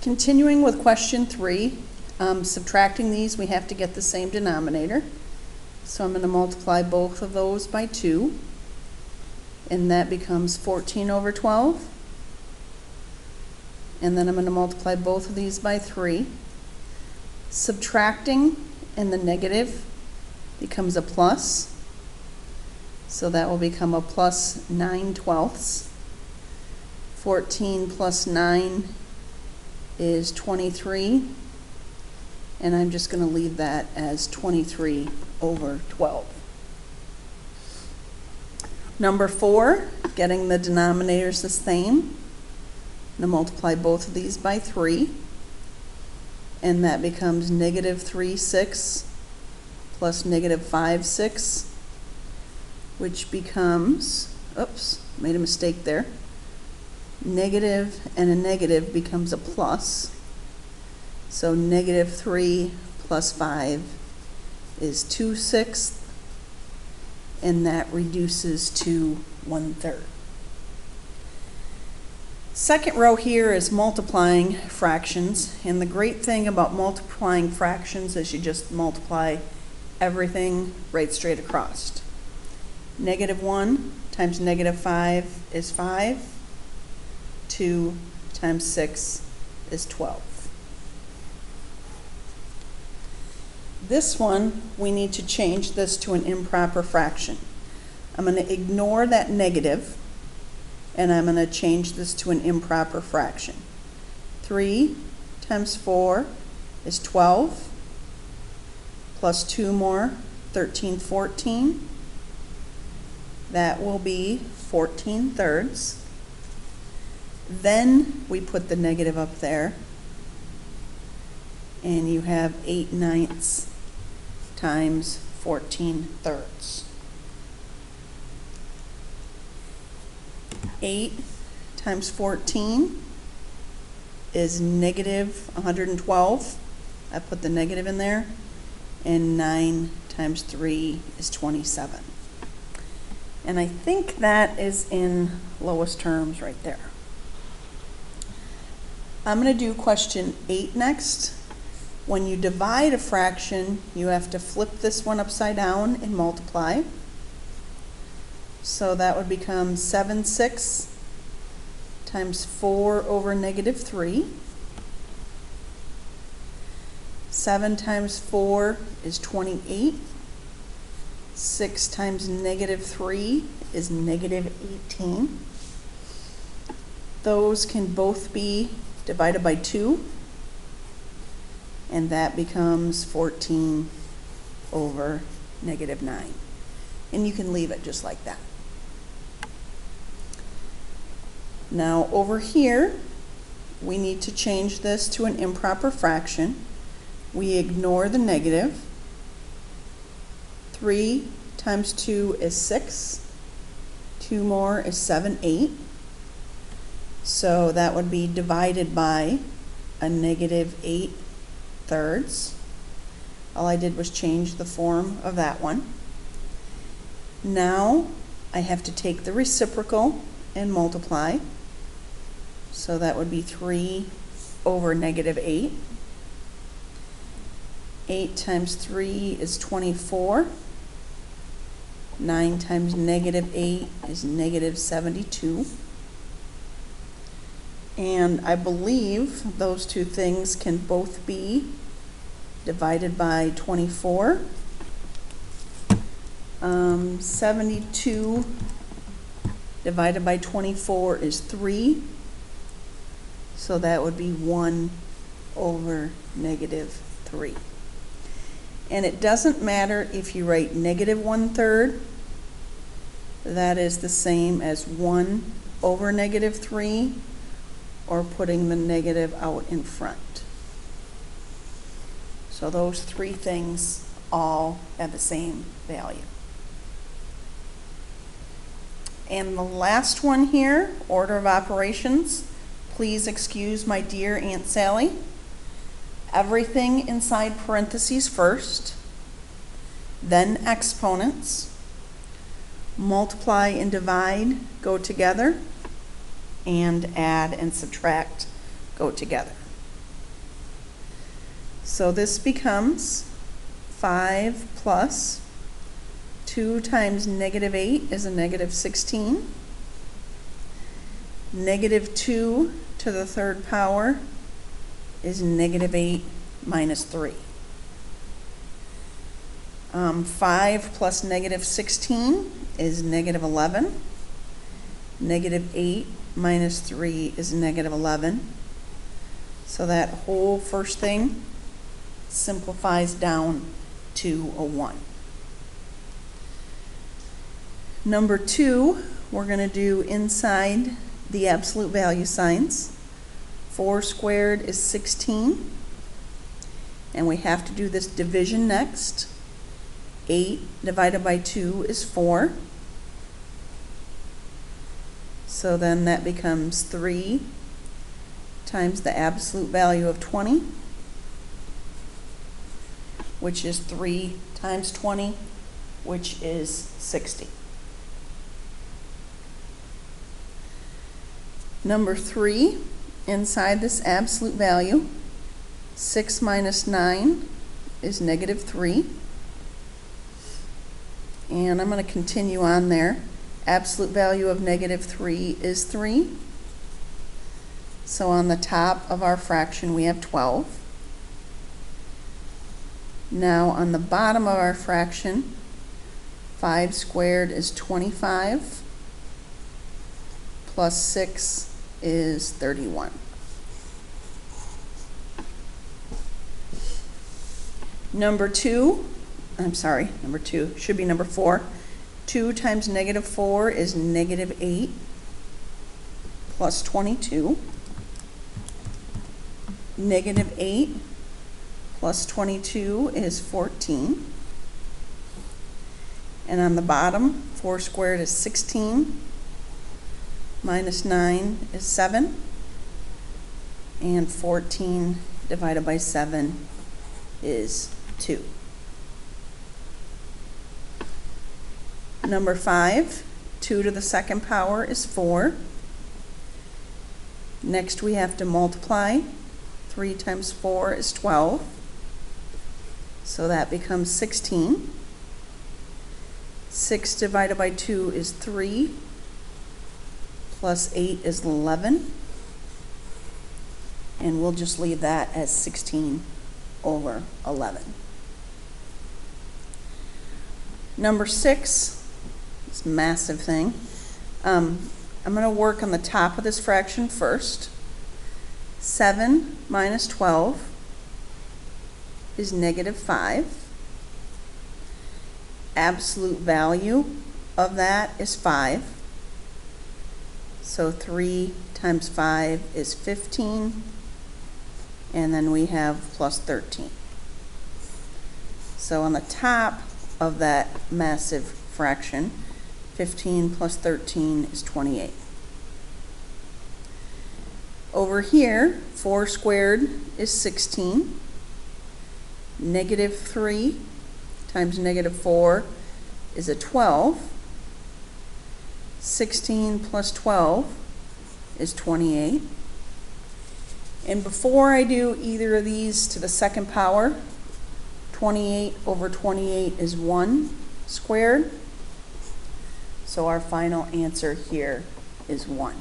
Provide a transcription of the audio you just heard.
Continuing with question 3, subtracting these, we have to get the same denominator. So I'm going to multiply both of those by 2, and that becomes 14 over 12. And then I'm going to multiply both of these by 3. Subtracting and the negative becomes a plus. So that will become a plus 9/12. 14 plus 9 is 23. And I'm just going to leave that as 23 over 12. Number 4, getting the denominators the same. I'm going to multiply both of these by 3. And that becomes negative 3/6 plus negative 5/6, which becomes, oops, made a mistake there. Negative and a negative becomes a plus. So negative 3 plus 5 is 2/6, and that reduces to 1/3. Second row here is multiplying fractions, and the great thing about multiplying fractions is you just multiply everything right straight across. Negative 1 times negative 5 is 5. 2 times 6 is 12. This one, we need to change this to an improper fraction. I'm going to ignore that negative, and I'm going to change this to an improper fraction. 3 times 4 is 12, plus 2 more, 13 14. That will be 14/3. Then we put the negative up there, and you have 8/9 times 14/3. 8 times 14 is negative 112. I put the negative in there. And 9 times 3 is 27. And I think that is in lowest terms right there. I'm going to do question 8 next. When you divide a fraction, you have to flip this one upside down and multiply. So that would become 7/6 times 4 over negative 3. 7 times 4 is 28. 6 times negative 3 is negative 18. Those can both be divided by 2. And that becomes 14 over negative 9. And you can leave it just like that. Now over here, we need to change this to an improper fraction. We ignore the negative. 3 times 2 is 6. 2 more is 7/8. So that would be divided by a negative 8/3. All I did was change the form of that one. Now I have to take the reciprocal and multiply. So that would be 3 over negative 8. 8 times 3 is 24. 9 times negative 8 is negative 72. And I believe those two things can both be divided by 24. 72 divided by 24 is 3. So that would be 1 over negative 3. And it doesn't matter if you write negative 1/3. That is the same as 1 over negative 3, or putting the negative out in front. So those three things all have the same value. And the last one here, order of operations. Please excuse my dear Aunt Sally. Everything inside parentheses first, then exponents. Multiply and divide go together, and add and subtract go together. So this becomes 5 plus 2 times negative 8 is a negative 16. Negative 2 to the third power is negative 8 minus 3. 5 plus negative 16 is negative 11. Negative 8 minus 3 is negative 11. So that whole first thing simplifies down to a 1. Number 2, we're going to do inside the absolute value signs. 4 squared is 16. And we have to do this division next. 8 divided by 2 is 4. So then that becomes 3 times the absolute value of 20, which is 3 times 20, which is 60. Number 3, inside this absolute value, 6 minus 9 is negative 3. And I'm going to continue on there. Absolute value of negative 3 is 3. So on the top of our fraction we have 12. Now on the bottom of our fraction, 5 squared is 25, plus 6 is 31. Number 2, should be number 4. 2 times negative 4 is negative 8 plus 22. Negative 8 plus 22 is 14. And on the bottom, 4 squared is 16. Minus 9 is 7. And 14 divided by 7 is 2. Number 5, 2 to the second power is 4. Next we have to multiply. 3 times 4 is 12. So that becomes 16. 6 divided by 2 is 3. Plus 8 is 11. And we'll just leave that as 16 over 11. Number 6, this massive thing. I'm going to work on the top of this fraction first. 7 minus 12 is negative 5. Absolute value of that is 5. So 3 times 5 is 15. And then we have plus 13. So on the top of that massive fraction, 15 plus 13 is 28. Over here, 4 squared is 16. Negative 3 times negative 4 is a 12. 16 plus 12 is 28. And before I do either of these to the second power, 28 over 28 is 1 squared. So our final answer here is 1.